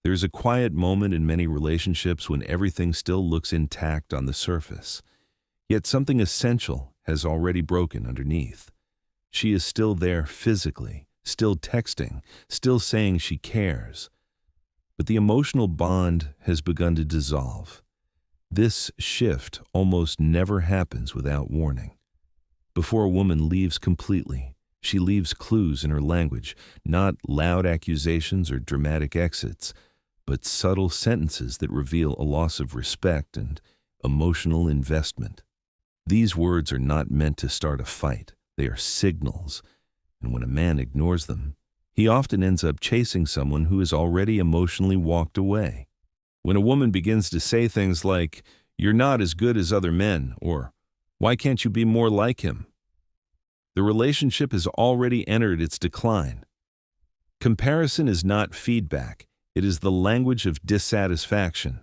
There is a quiet moment in many relationships when everything still looks intact on the surface. Yet something essential has already broken underneath. She is still there physically, still texting, still saying she cares. But the emotional bond has begun to dissolve. This shift almost never happens without warning. Before a woman leaves completely, she leaves clues in her language, not loud accusations or dramatic exits, but subtle sentences that reveal a loss of respect and emotional investment. These words are not meant to start a fight. They are signals, and when a man ignores them, he often ends up chasing someone who has already emotionally walked away. When a woman begins to say things like, "You're not as good as other men," or "Why can't you be more like him?" the relationship has already entered its decline. Comparison is not feedback, it is the language of dissatisfaction.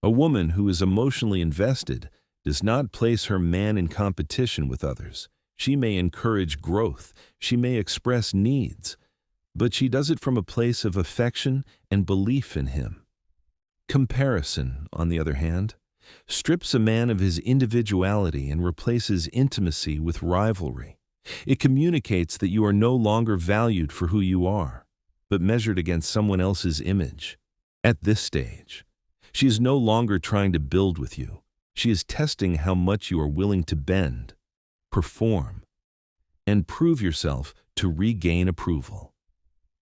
A woman who is emotionally invested does not place her man in competition with others. She may encourage growth, she may express needs, but she does it from a place of affection and belief in him. Comparison, on the other hand, strips a man of his individuality and replaces intimacy with rivalry. It communicates that you are no longer valued for who you are, but measured against someone else's image. At this stage, she is no longer trying to build with you. She is testing how much you are willing to bend, perform, and prove yourself to regain approval.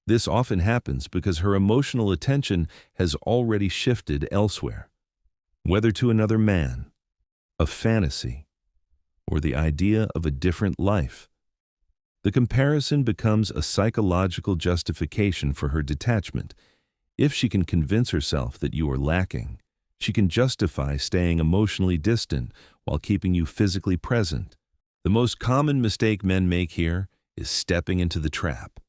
This often happens because her emotional attention has already shifted elsewhere, whether to another man, a fantasy, or the idea of a different life. The comparison becomes a psychological justification for her detachment. If she can convince herself that you are lacking, she can justify staying emotionally distant while keeping you physically present. The most common mistake men make here is stepping into the trap.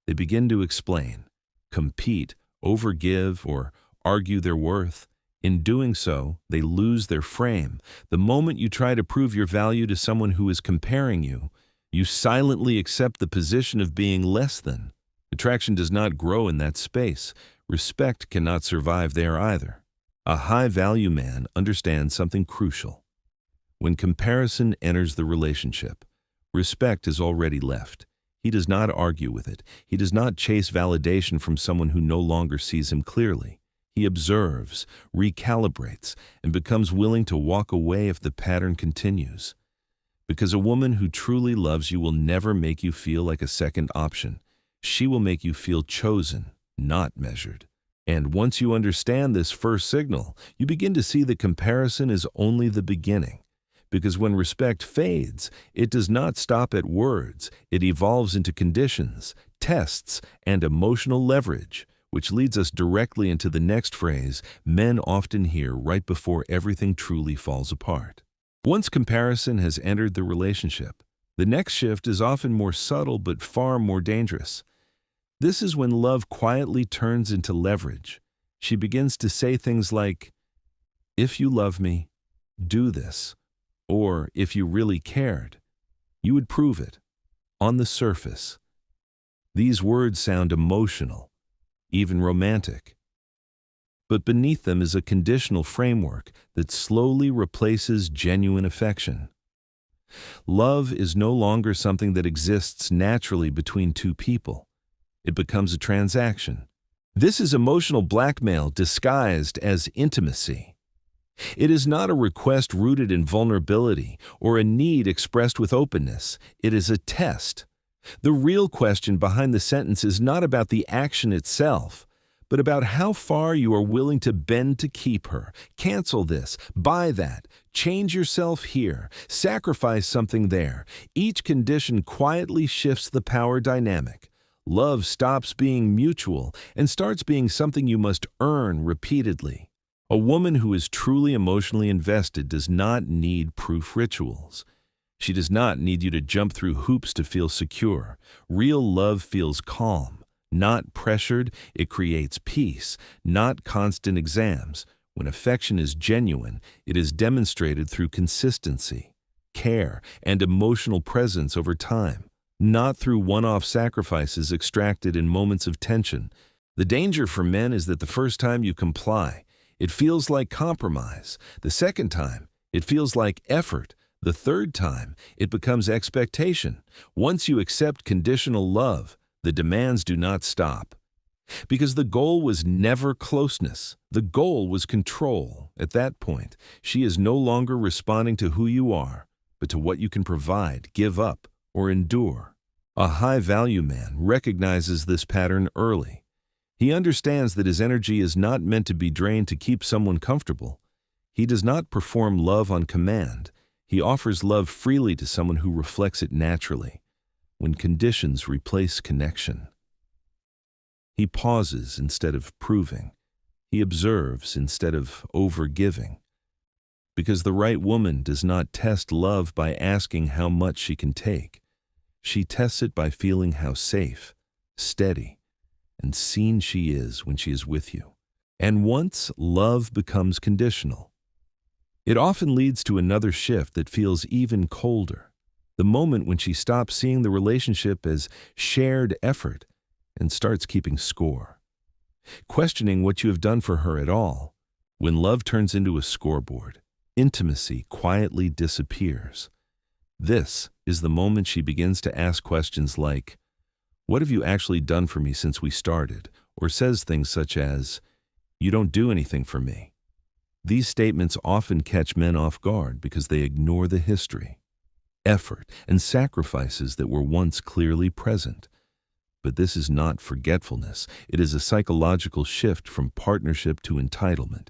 They begin to explain, compete, overgive, or argue their worth. In doing so, they lose their frame. The moment you try to prove your value to someone who is comparing you, you silently accept the position of being less than. Attraction does not grow in that space. Respect cannot survive there either. A high-value man understands something crucial. When comparison enters the relationship, respect is already left. He does not argue with it. He does not chase validation from someone who no longer sees him clearly. He observes, recalibrates, and becomes willing to walk away if the pattern continues. Because a woman who truly loves you will never make you feel like a second option. She will make you feel chosen, not measured. And once you understand this first signal, you begin to see that comparison is only the beginning. Because when respect fades, it does not stop at words. It evolves into conditions, tests, and emotional leverage, which leads us directly into the next phrase men often hear right before everything truly falls apart. Once comparison has entered the relationship, the next shift is often more subtle but far more dangerous. This is when love quietly turns into leverage. She begins to say things like, "If you love me, do this," or "If you really cared, you would prove it." On the surface, these words sound emotional, even romantic. But beneath them is a conditional framework that slowly replaces genuine affection. Love is no longer something that exists naturally between two people. It becomes a transaction. This is emotional blackmail disguised as intimacy. It is not a request rooted in vulnerability or a need expressed with openness. It is a test. The real question behind the sentence is not about the action itself, but about how far you are willing to bend to keep her. Cancel this, buy that, change yourself here, sacrifice something there. Each condition quietly shifts the power dynamic. Love stops being mutual and starts being something you must earn repeatedly. A woman who is truly emotionally invested does not need proof rituals. She does not need you to jump through hoops to feel secure. Real love feels calm. Not pressured, it creates peace, not constant exams. When affection is genuine, it is demonstrated through consistency, care, and emotional presence over time, not through one-off sacrifices extracted in moments of tension. The danger for men is that the first time you comply, it feels like compromise. The second time, it feels like effort. The third time, it becomes expectation. Once you accept conditional love, the demands do not stop. Because the goal was never closeness. The goal was control. At that point, she is no longer responding to who you are, but to what you can provide, give up, or endure. A high-value man recognizes this pattern early. He understands that his energy is not meant to be drained to keep someone comfortable. He does not perform love on command. He offers love freely to someone who reflects it naturally, when conditions replace connection. He pauses instead of proving. He observes instead of over-giving. Because the right woman does not test love by asking how much she can take. She tests it by feeling how safe, steady, and seen she is when she is with you. And once love becomes conditional, it often leads to another shift that feels even colder. The moment when she stops seeing the relationship as shared effort and starts keeping score, questioning what you have done for her at all. When love turns into a scoreboard, intimacy quietly disappears. This is the moment she begins to ask questions like, "What have you actually done for me since we started?" Or says things such as, "You don't do anything for me." These statements often catch men off guard because they ignore the history, effort, and sacrifices that were once clearly present. But this is not forgetfulness. It is a psychological shift from partnership to entitlement.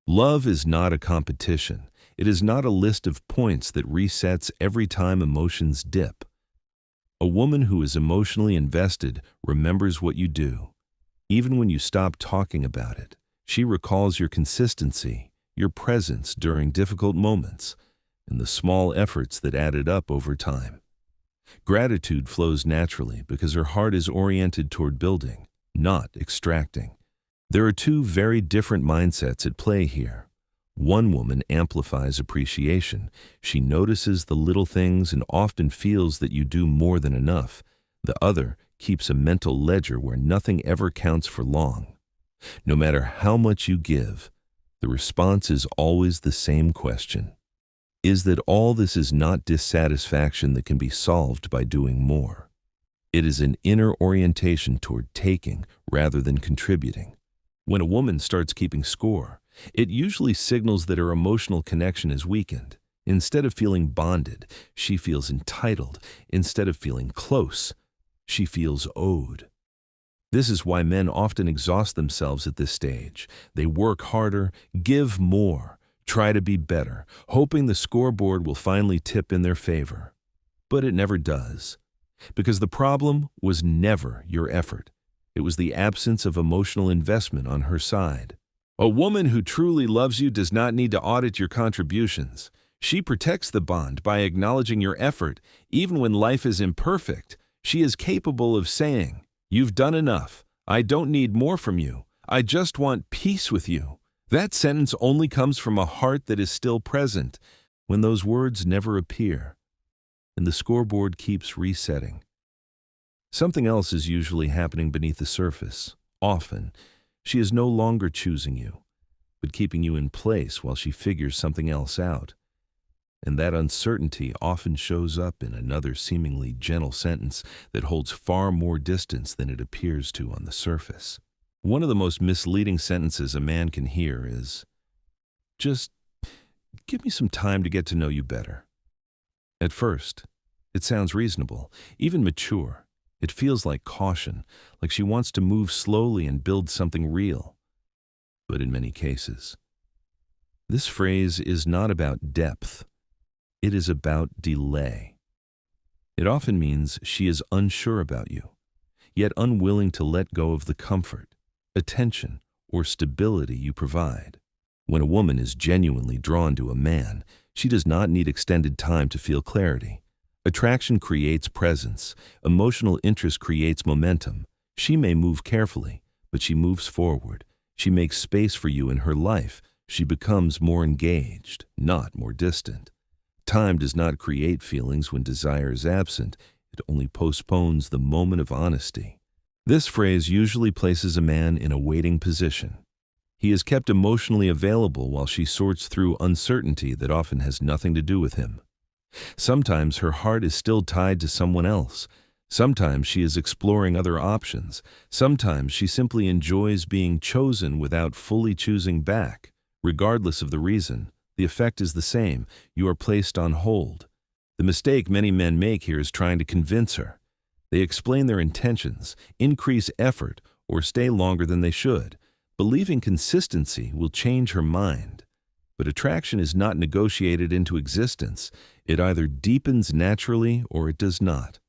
Love is not a competition. It is not a list of points that resets every time emotions dip. A woman who is emotionally invested remembers what you do. Even when you stop talking about it, she recalls your consistency, your presence during difficult moments, and the small efforts that added up over time. Gratitude flows naturally because her heart is oriented toward building, not extracting. There are two very different mindsets at play here. One woman amplifies appreciation. She notices the little things and often feels that you do more than enough. The other keeps a mental ledger where nothing ever counts for long. No matter how much you give, the response is always the same question. Is that all this is not dissatisfaction that can be solved by doing more. It is an inner orientation toward taking rather than contributing. When a woman starts keeping score, it usually signals that her emotional connection is weakened. Instead of feeling bonded, she feels entitled. Instead of feeling close, she feels owed. This is why men often exhaust themselves at this stage. They work harder, give more, try to be better, hoping the scoreboard will finally tip in their favor. But it never does. Because the problem was never your effort. It was the absence of emotional investment on her side. A woman who truly loves you does not need to audit your contributions. She protects the bond by acknowledging your effort, even when life is imperfect. She is capable of saying, "You've done enough. I don't need more from you. I just want peace with you." That sentence only comes from a heart that is still present. When those words never appear, and the scoreboard keeps resetting, something else is usually happening beneath the surface. Often, she is no longer choosing you, but keeping you in place while she figures something else out. And that uncertainty often shows up in another seemingly gentle sentence that holds far more distance than it appears to on the surface. One of the most misleading sentences a man can hear is, "Just give me some time to get to know you better." At first, it sounds reasonable, even mature. It feels like caution, like she wants to move slowly and build something real. But in many cases, this phrase is not about depth. It is about delay. It often means she is unsure about you, yet unwilling to let go of the comfort, attention, or stability you provide. When a woman is genuinely drawn to a man, she does not need extended time to feel clarity. Attraction creates presence. Emotional interest creates momentum. She may move carefully, but she moves forward. She makes space for you in her life. She becomes more engaged, not more distant. Time does not create feelings when desire is absent. It only postpones the moment of honesty. This phrase usually places a man in a waiting position. He is kept emotionally available while she sorts through uncertainty that often has nothing to do with him. Sometimes her heart is still tied to someone else. Sometimes she is exploring other options. Sometimes she simply enjoys being chosen without fully choosing back. Regardless of the reason, the effect is the same. You are placed on hold. The mistake many men make here is trying to convince her. They explain their intentions, increase effort, or stay longer than they should. Believing consistency will change her mind. But attraction is not negotiated into existence. It either deepens naturally or it does not.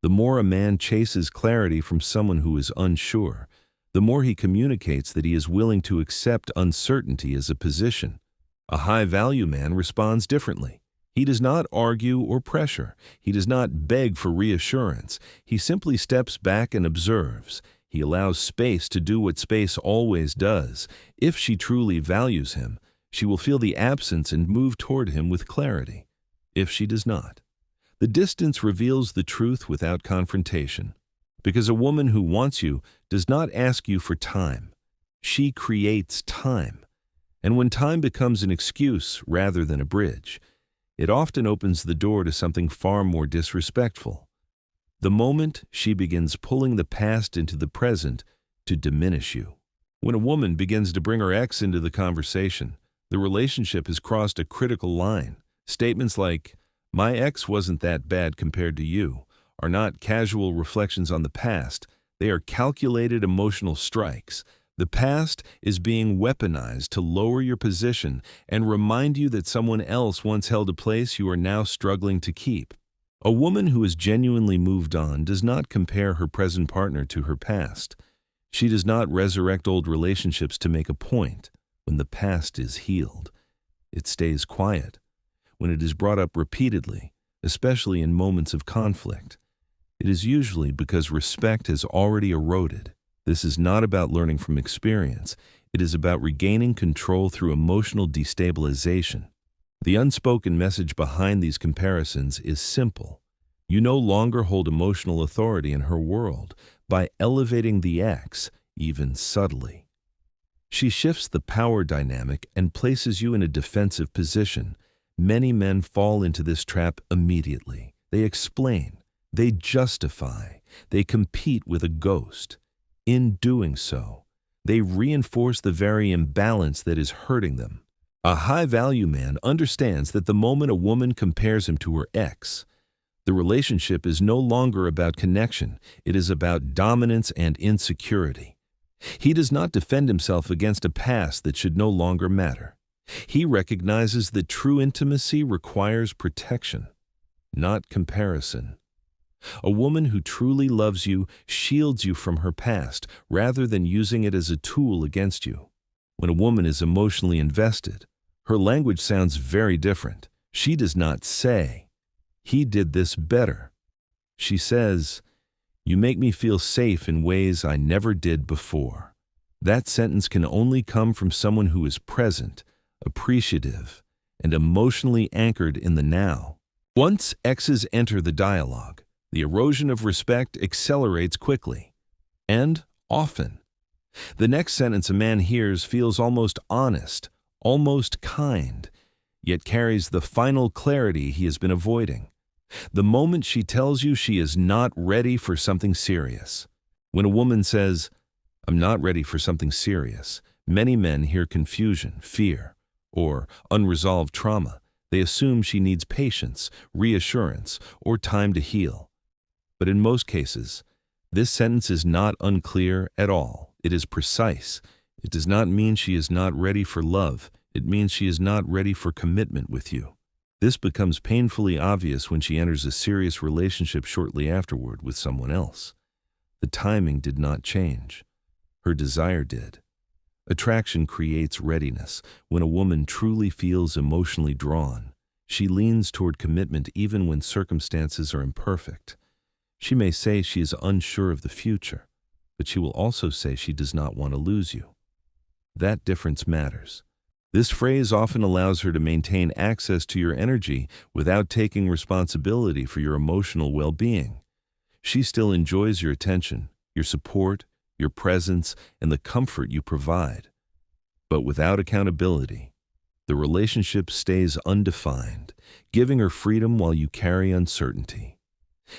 The more a man chases clarity from someone who is unsure, the more he communicates that he is willing to accept uncertainty as a position. A high-value man responds differently. He does not argue or pressure. He does not beg for reassurance. He simply steps back and observes. He allows space to do what space always does. If she truly values him, she will feel the absence and move toward him with clarity. If she does not, the distance reveals the truth without confrontation. Because a woman who wants you does not ask you for time. She creates time. And when time becomes an excuse rather than a bridge, it often opens the door to something far more disrespectful. The moment she begins pulling the past into the present to diminish you. When a woman begins to bring her ex into the conversation, the relationship has crossed a critical line. Statements like, "My ex wasn't that bad compared to you," are not casual reflections on the past. They are calculated emotional strikes. The past is being weaponized to lower your position and remind you that someone else once held a place you are now struggling to keep. A woman who has genuinely moved on does not compare her present partner to her past. She does not resurrect old relationships to make a point. When the past is healed, it stays quiet. When it is brought up repeatedly, especially in moments of conflict, it is usually because respect has already eroded. This is not about learning from experience. It is about regaining control through emotional destabilization. The unspoken message behind these comparisons is simple. You no longer hold emotional authority in her world by elevating the ex, even subtly. She shifts the power dynamic and places you in a defensive position. Many men fall into this trap immediately. They explain, they justify, they compete with a ghost. In doing so, they reinforce the very imbalance that is hurting them. A high-value man understands that the moment a woman compares him to her ex, the relationship is no longer about connection. It is about dominance and insecurity. He does not defend himself against a past that should no longer matter. He recognizes that true intimacy requires protection, not comparison. A woman who truly loves you shields you from her past rather than using it as a tool against you. When a woman is emotionally invested, her language sounds very different. She does not say, "He did this better." She says, "You make me feel safe in ways I never did before." That sentence can only come from someone who is present, appreciative, and emotionally anchored in the now. Once exes enter the dialogue, the erosion of respect accelerates quickly, and often. The next sentence a man hears feels almost honest, almost kind, yet carries the final clarity he has been avoiding. The moment she tells you she is not ready for something serious. When a woman says, "I'm not ready for something serious," many men hear confusion, fear, or unresolved trauma. They assume she needs patience, reassurance, or time to heal. But in most cases, this sentence is not unclear at all. It is precise. It does not mean she is not ready for love. It means she is not ready for commitment with you. This becomes painfully obvious when she enters a serious relationship shortly afterward with someone else. The timing did not change. Her desire did. Attraction creates readiness. When a woman truly feels emotionally drawn, she leans toward commitment even when circumstances are imperfect. She may say she is unsure of the future, but she will also say she does not want to lose you. That difference matters. This phrase often allows her to maintain access to your energy without taking responsibility for your emotional well-being. She still enjoys your attention, your support, your presence, and the comfort you provide. But without accountability, the relationship stays undefined, giving her freedom while you carry uncertainty.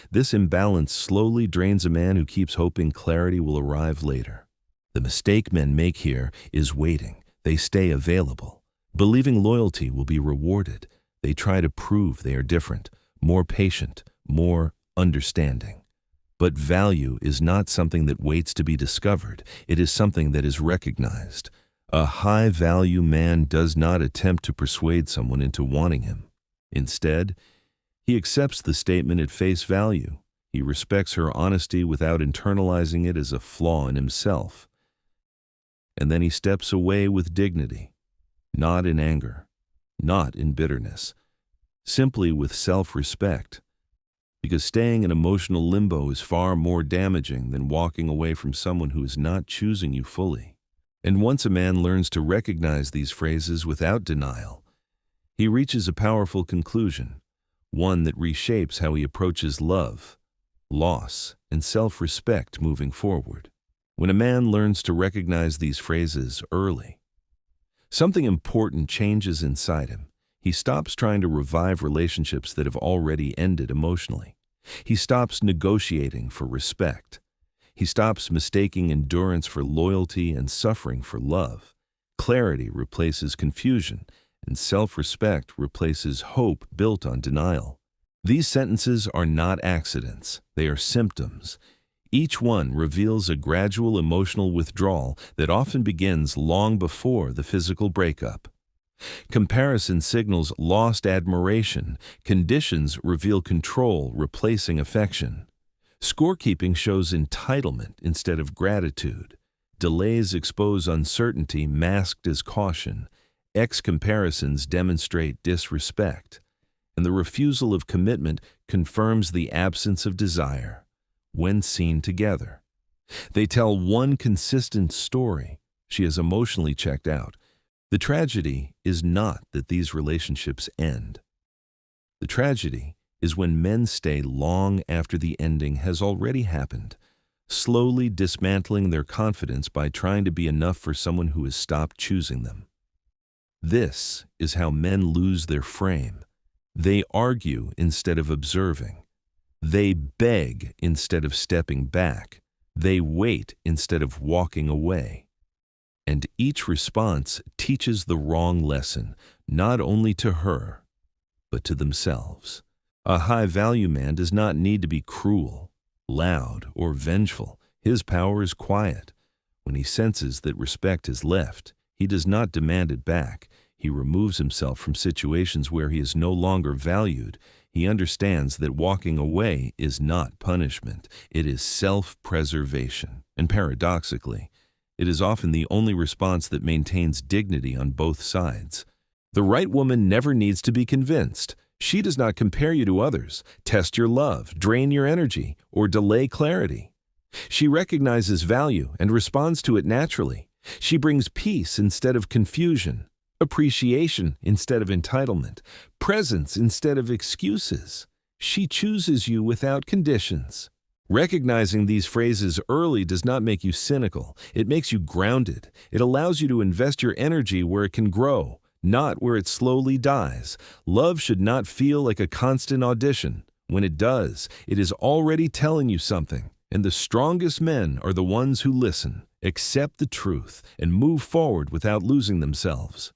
This imbalance slowly drains a man who keeps hoping clarity will arrive later. The mistake men make here is waiting. They stay available. Believing loyalty will be rewarded, they try to prove they are different, more patient, more understanding. But value is not something that waits to be discovered. It is something that is recognized. A high-value man does not attempt to persuade someone into wanting him. Instead, he accepts the statement at face value. He respects her honesty without internalizing it as a flaw in himself. And then he steps away with dignity, not in anger, not in bitterness, simply with self-respect. Because staying in emotional limbo is far more damaging than walking away from someone who is not choosing you fully. And once a man learns to recognize these phrases without denial, he reaches a powerful conclusion, one that reshapes how he approaches love, loss, and self-respect moving forward. When a man learns to recognize these phrases early, something important changes inside him. He stops trying to revive relationships that have already ended emotionally. He stops negotiating for respect. He stops mistaking endurance for loyalty and suffering for love. Clarity replaces confusion, and self-respect replaces hope built on denial. These sentences are not accidents. They are symptoms. Each one reveals a gradual emotional withdrawal that often begins long before the physical breakup. Comparison signals lost admiration. Conditions reveal control replacing affection. Scorekeeping shows entitlement instead of gratitude. Delays expose uncertainty masked as caution. Comparisons demonstrate disrespect. And the refusal of commitment confirms the absence of desire. When seen together, they tell one consistent story. She is emotionally checked out. The tragedy is not that these relationships end. The tragedy is when men stay long after the ending has already happened, slowly dismantling their confidence by trying to be enough for someone who has stopped choosing them. This is how men lose their frame. They argue instead of observing. They beg instead of stepping back. They wait instead of walking away. And each response teaches the wrong lesson, not only to her, but to themselves. A high-value man does not need to be cruel, loud, or vengeful. His power is quiet. When he senses that respect is left, he does not demand it back. He removes himself from situations where he is no longer valued. He understands that walking away is not punishment. It is self-preservation. And paradoxically, it is often the only response that maintains dignity on both sides. The right woman never needs to be convinced. She does not compare you to others, test your love, drain your energy, or delay clarity. She recognizes value and responds to it naturally. She brings peace instead of confusion, appreciation instead of entitlement, presence instead of excuses. She chooses you without conditions. Recognizing these phrases early does not make you cynical. It makes you grounded. It allows you to invest your energy where it can grow, not where it slowly dies. Love should not feel like a constant audition. When it does, it is already telling you something. And the strongest men are the ones who listen, accept the truth, and move forward without losing themselves.